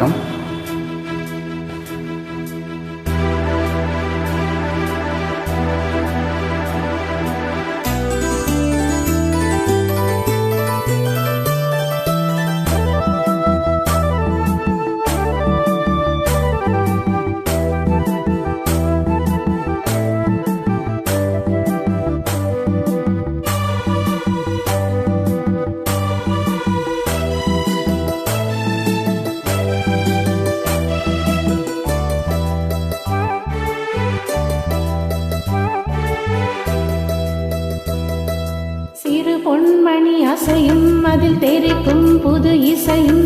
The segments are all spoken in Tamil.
வணக்கம். பொன்மணி அசையும் அதில் தெரிக்கும் புது இசையும்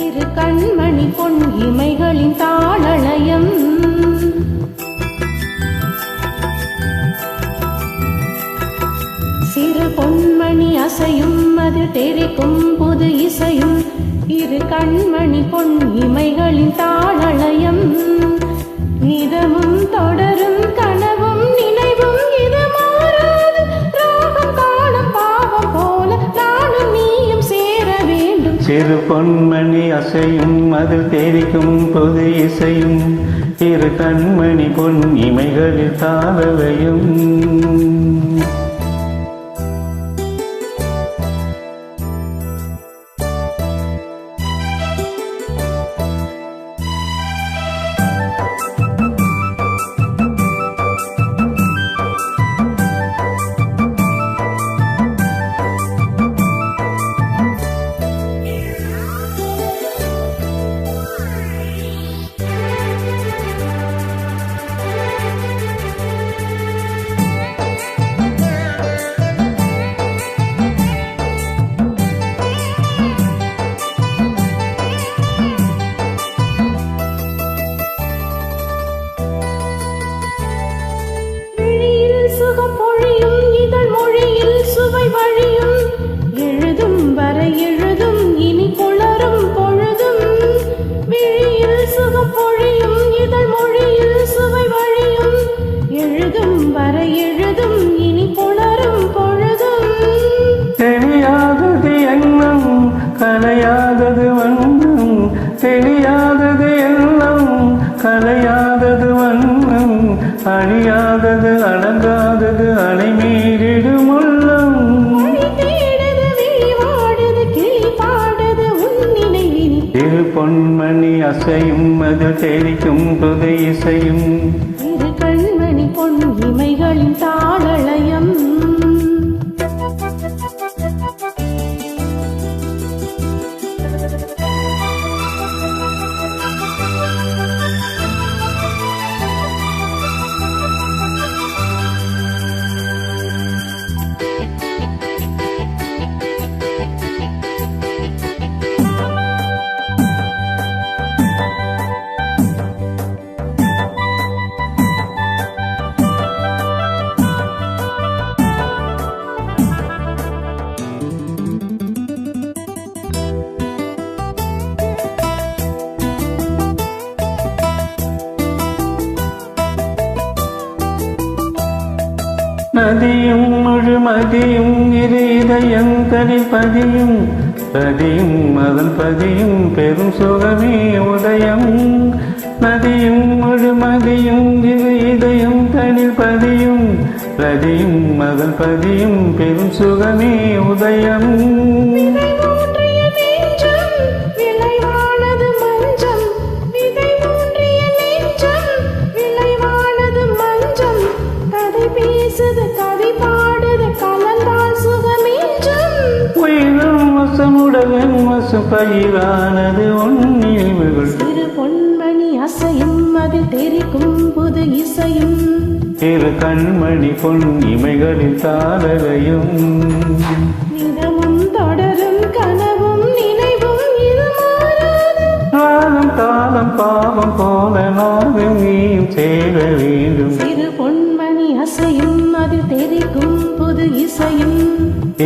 இரு கண்மணி பொன் இமைகளின் தாளலயம். சிறு பொன்மணி அசையும் அதில் தெரிக்கும் புது இசையும் இரு கண்மணி பொன் இமைகளின் தாளலயம். இதமும் தொடரும் கனவும் நினைவும் இது மாறாது ராகம் காலம் பாவம் போல நானும் நீயும் சேர வேண்டும். சிறு பொன்மணி அசையும் அதில் தெரிக்கும் பொது இசையும் இரு கண்மணி பொன் இமைகளில் தாளலயம். சுகம் பொழியும் இதழ் மொழியில் சுவை வழியும் எழுதும் வரை எழுதும் இனி புலரும் பொழுதும். விழியில் சுகம் பொழியும் இதழ் மொழியில் சுவை வழியும் எழுதும் வரை எழுதும் இனி புலரும் பொழுதும். தெரியாதது எண்ணம் கலையாதது வண்ணம், தெரியாதது எண்ணம் கலையாதது வண்ணம், அழியாதது அடங்காதது அலை மீறிடும் உள்ளம். இரு பொன்மணி அசையும் அதில் தெரிக்கும் புது இசையும் இரு கண்மணி பொன் இமைகளின் தாளலயம். நதியும் முழுமதியும் இரு இதயங்களில் பதியும் பதியும் அதன் பதியும் பெரும் சுகமே உதயம். நதியும் முழுமதியும் இரு இதயம் தனில் பதியும் பதியும் அதன் பதியும் பெரும் சுகமே உதயம். உடலின் வசம் பயிரானது ஒன்னியல்கள். சிறு பொன்மணி அசையும் அதில் தெரிக்கும் புது இசையும் இரு கண்மணி பொன் இமைகளில் தாளலயம். நிதமும் தொடரும் கனவும் நினைவும் இது மாறாது காலம் காலம் பாவம் போல நானும் நீயும் சேர வேண்டும். சிறு பொன்மணி அசையும் அதில் தெரிக்கும் புது இசையும்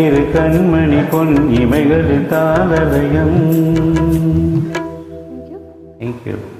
இரு கண்மணி பொன் இமைகளில் தாளலயம். Thank you.